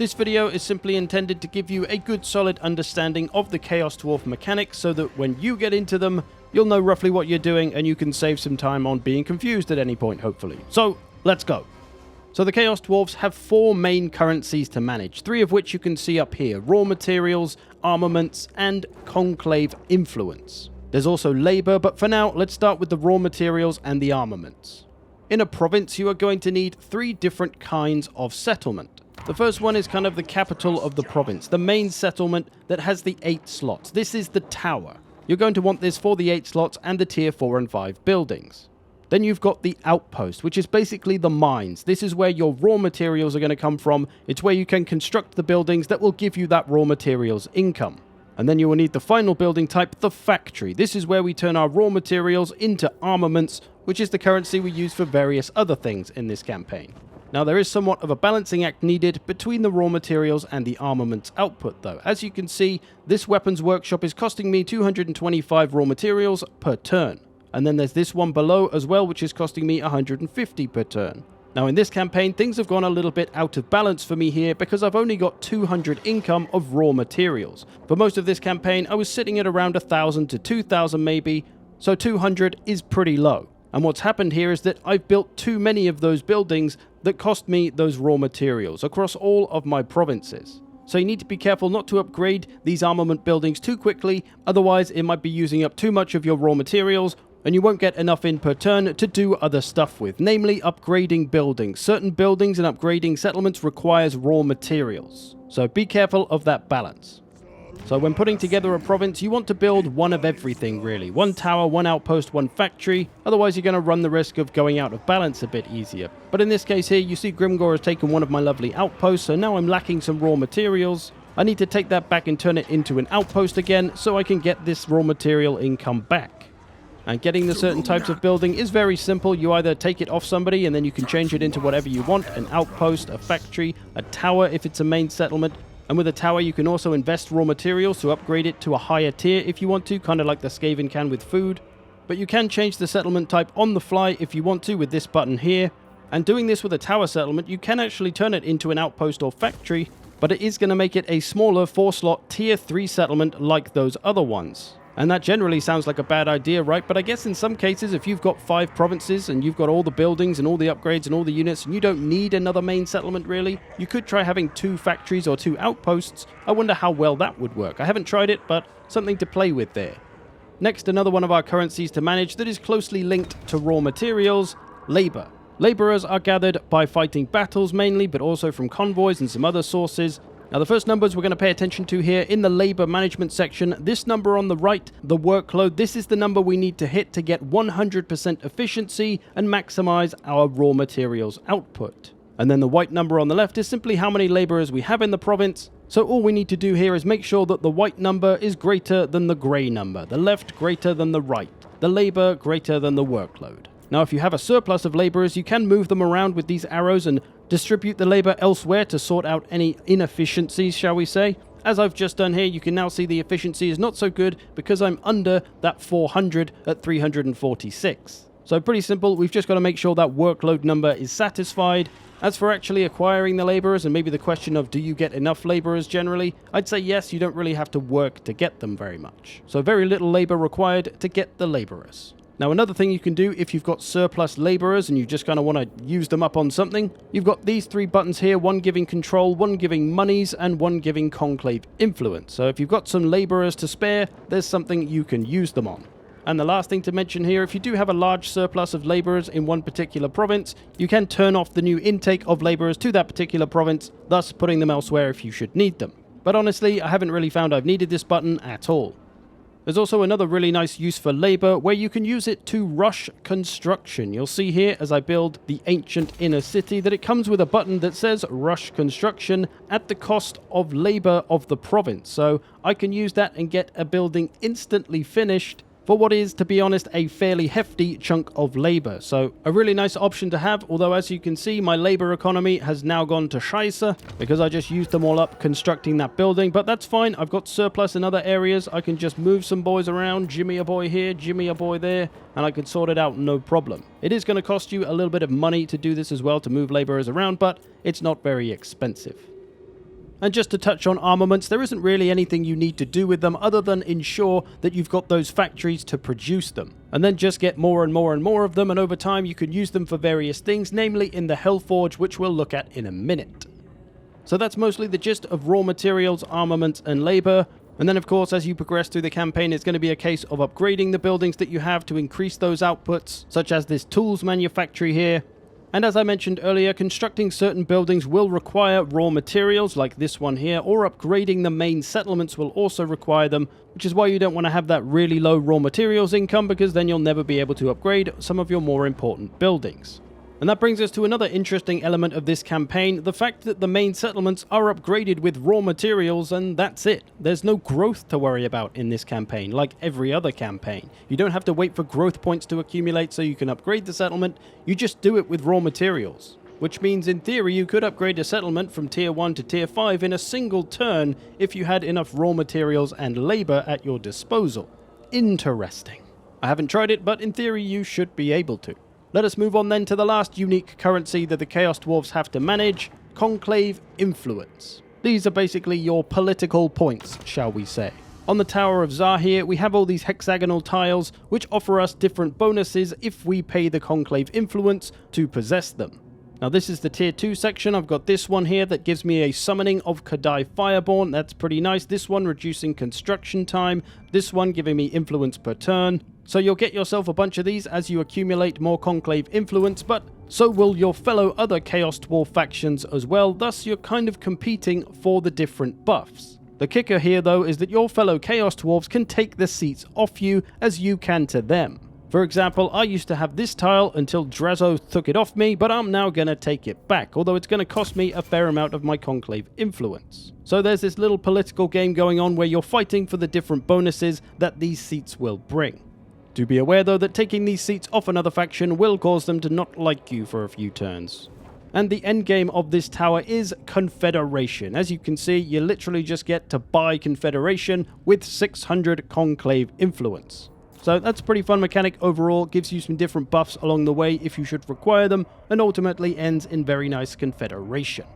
This video is simply intended to give you a good solid understanding of the Chaos Dwarf mechanics so that when you get into them, you'll know roughly what you're doing and you can save some time on being confused at any point, hopefully. So, let's go. So the Chaos Dwarfs have 4 main currencies to manage, 3 of which you can see up here: raw materials, armaments, and conclave influence. There's also labor, but for now, let's start with the raw materials and the armaments. In a province, you are going to need 3 different kinds of settlement. The first one is kind of the capital of the province, the main settlement that has the 8 slots. This is the tower. You're going to want this for the 8 slots and the tier 4 and 5 buildings. Then you've got the outpost, which is basically the mines. This is where your raw materials are going to come from. It's where you can construct the buildings that will give you that raw materials income. And then you will need the final building type, the factory. This is where we turn our raw materials into armaments, which is the currency we use for various other things in this campaign. Now, there is somewhat of a balancing act needed between the raw materials and the armaments output, though. As you can see, this weapons workshop is costing me 225 raw materials per turn. And then there's this one below as well, which is costing me 150 per turn. Now in this campaign, things have gone a little bit out of balance for me here because I've only got 200 income of raw materials. For most of this campaign, I was sitting at around 1,000 to 2,000 maybe, so 200 is pretty low. And what's happened here is that I've built too many of those buildings that cost me those raw materials across all of my provinces. So you need to be careful not to upgrade these armament buildings too quickly, otherwise it might be using up too much of your raw materials, and you won't get enough in per turn to do other stuff with, namely upgrading buildings. Certain buildings and upgrading settlements requires raw materials, so be careful of that balance. So when putting together a province, you want to build one of everything really. One tower, one outpost, one factory, otherwise you're going to run the risk of going out of balance a bit easier. But in this case here, you see Grimgor has taken one of my lovely outposts, so now I'm lacking some raw materials. I need to take that back and turn it into an outpost again, so I can get this raw material income back. And getting the certain types of building is very simple. You either take it off somebody and then you can change it into whatever you want. An outpost, a factory, a tower if it's a main settlement. And with a tower you can also invest raw materials to upgrade it to a higher tier if you want to, kind of like the Skaven can with food. But you can change the settlement type on the fly if you want to with this button here. And doing this with a tower settlement, you can actually turn it into an outpost or factory, but it is going to make it a smaller 4-slot tier 3 settlement like those other ones. And that generally sounds like a bad idea, right? But I guess in some cases, if you've got 5 provinces and you've got all the buildings and all the upgrades and all the units and you don't need another main settlement really, you could try having 2 factories or 2 outposts. I wonder how well that would work. I haven't tried it, but something to play with there. Next, another one of our currencies to manage that is closely linked to raw materials, labor. Laborers are gathered by fighting battles mainly, but also from convoys and some other sources. Now the first numbers we're going to pay attention to here in the labor management section, this number on the right, the workload, this is the number we need to hit to get 100% efficiency and maximize our raw materials output. And then the white number on the left is simply how many laborers we have in the province. So all we need to do here is make sure that the white number is greater than the gray number, the left greater than the right, the labor greater than the workload. Now, if you have a surplus of laborers, you can move them around with these arrows and distribute the labor elsewhere to sort out any inefficiencies, shall we say. As I've just done here, you can now see the efficiency is not so good because I'm under that 400 at 346. So pretty simple, we've just got to make sure that workload number is satisfied. As for actually acquiring the laborers, and maybe the question of do you get enough laborers generally, I'd say yes, you don't really have to work to get them very much. So very little labor required to get the laborers. Now another thing you can do if you've got surplus laborers and you just kind of want to use them up on something, you've got these 3 buttons here, one giving control, one giving monies, and one giving conclave influence. So if you've got some laborers to spare, there's something you can use them on. And the last thing to mention here, if you do have a large surplus of laborers in one particular province, you can turn off the new intake of laborers to that particular province, thus putting them elsewhere if you should need them. But honestly, I haven't really found I've needed this button at all. There's also another really nice use for labor where you can use it to rush construction. You'll see here as I build the ancient inner city that it comes with a button that says rush construction at the cost of labor of the province. So I can use that and get a building instantly finished for what is, to be honest, a fairly hefty chunk of labor. So a really nice option to have, although as you can see, my labor economy has now gone to Scheisse because I just used them all up constructing that building, but that's fine. I've got surplus in other areas. I can just move some boys around, jimmy a boy here, jimmy a boy there, and I can sort it out no problem. It is going to cost you a little bit of money to do this as well, to move laborers around, but it's not very expensive. And just to touch on armaments, there isn't really anything you need to do with them other than ensure that you've got those factories to produce them. And then just get more and more and more of them, and over time you can use them for various things, namely in the Hellforge, which we'll look at in a minute. So that's mostly the gist of raw materials, armaments, and labor. And then of course, as you progress through the campaign, it's going to be a case of upgrading the buildings that you have to increase those outputs, such as this tools manufactory here. And as I mentioned earlier, constructing certain buildings will require raw materials like this one here, or upgrading the main settlements will also require them, which is why you don't want to have that really low raw materials income, because then you'll never be able to upgrade some of your more important buildings. And that brings us to another interesting element of this campaign, the fact that the main settlements are upgraded with raw materials, and that's it. There's no growth to worry about in this campaign, like every other campaign. You don't have to wait for growth points to accumulate so you can upgrade the settlement, you just do it with raw materials. Which means in theory you could upgrade a settlement from tier 1 to tier 5 in a single turn if you had enough raw materials and labor at your disposal. Interesting. I haven't tried it, but in theory you should be able to. Let us move on then to the last unique currency that the Chaos Dwarfs have to manage, Conclave Influence. These are basically your political points, shall we say. On the Tower of Zar here, we have all these hexagonal tiles which offer us different bonuses if we pay the Conclave Influence to possess them. Now this is the tier 2 section. I've got this one here that gives me a summoning of Kadai Fireborn. That's pretty nice. This one reducing construction time. This one giving me influence per turn. So you'll get yourself a bunch of these as you accumulate more Conclave Influence, but so will your fellow other Chaos Dwarf factions as well. Thus you're kind of competing for the different buffs. The kicker here though is that your fellow Chaos Dwarfs can take the seats off you as you can to them. For example, I used to have this tile until Drazo took it off me, but I'm now going to take it back, although it's going to cost me a fair amount of my Conclave Influence. So there's this little political game going on where you're fighting for the different bonuses that these seats will bring. Do be aware though that taking these seats off another faction will cause them to not like you for a few turns. And the endgame of this tower is Confederation. As you can see, you literally just get to buy Confederation with 600 Conclave Influence. So that's a pretty fun mechanic overall, gives you some different buffs along the way if you should require them, and ultimately ends in very nice Confederation.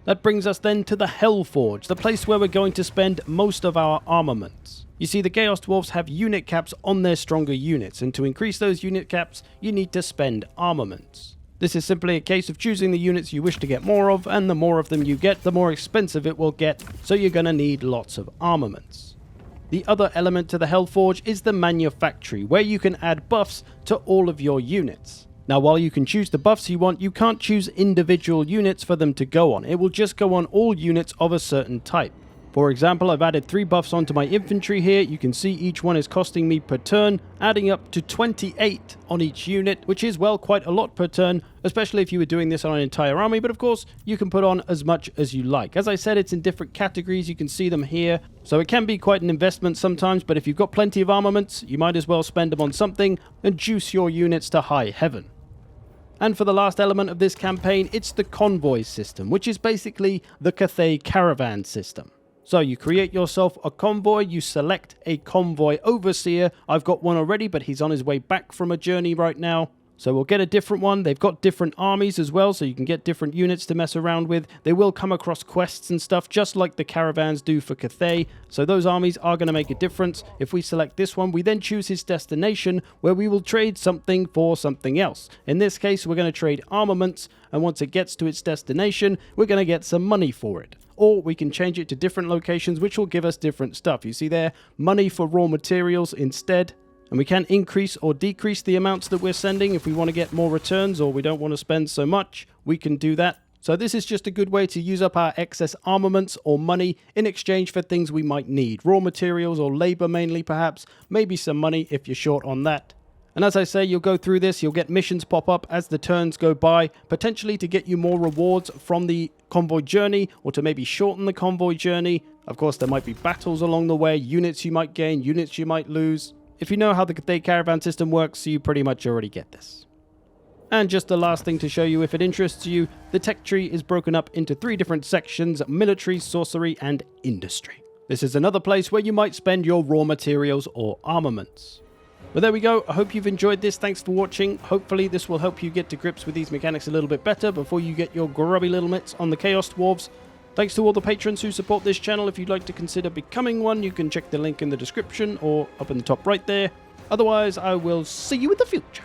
That brings us then to the Hellforge, the place where we're going to spend most of our armaments. You see, the Chaos Dwarfs have unit caps on their stronger units, and to increase those unit caps, you need to spend armaments. This is simply a case of choosing the units you wish to get more of, and the more of them you get, the more expensive it will get, so you're going to need lots of armaments. The other element to the Hellforge is the manufactory, where you can add buffs to all of your units. Now, while you can choose the buffs you want, you can't choose individual units for them to go on. It will just go on all units of a certain type. For example, I've added 3 buffs onto my infantry here. You can see each one is costing me per turn, adding up to 28 on each unit, which is, well, quite a lot per turn, especially if you were doing this on an entire army, but of course, you can put on as much as you like. As I said, it's in different categories, you can see them here, so it can be quite an investment sometimes, but if you've got plenty of armaments, you might as well spend them on something and juice your units to high heaven. And for the last element of this campaign, it's the Convoy system, which is basically the Cathay caravan system. So you create yourself a convoy, you select a convoy overseer. I've got one already, but he's on his way back from a journey right now. So we'll get a different one. They've got different armies as well, so you can get different units to mess around with. They will come across quests and stuff, just like the caravans do for Cathay. So those armies are going to make a difference. If we select this one, we then choose his destination, where we will trade something for something else. In this case, we're going to trade armaments, and once it gets to its destination, we're going to get some money for it. Or we can change it to different locations, which will give us different stuff. You see there, money for raw materials instead. And we can increase or decrease the amounts that we're sending. If we want to get more returns or we don't want to spend so much, we can do that. So this is just a good way to use up our excess armaments or money in exchange for things we might need. Raw materials or labor mainly perhaps, maybe some money if you're short on that. And as I say, you'll go through this, you'll get missions pop up as the turns go by, potentially to get you more rewards from the convoy journey, or to maybe shorten the convoy journey. Of course, there might be battles along the way, units you might gain, units you might lose. If you know how the Cathay caravan system works, you pretty much already get this. And just the last thing to show you if it interests you, the tech tree is broken up into 3 different sections: military, sorcery, and industry. This is another place where you might spend your raw materials or armaments. But there we go. I hope you've enjoyed this. Thanks for watching. Hopefully this will help you get to grips with these mechanics a little bit better before you get your grubby little mitts on the Chaos Dwarves. Thanks to all the patrons who support this channel. If you'd like to consider becoming one, you can check the link in the description or up in the top right there. Otherwise, I will see you in the future.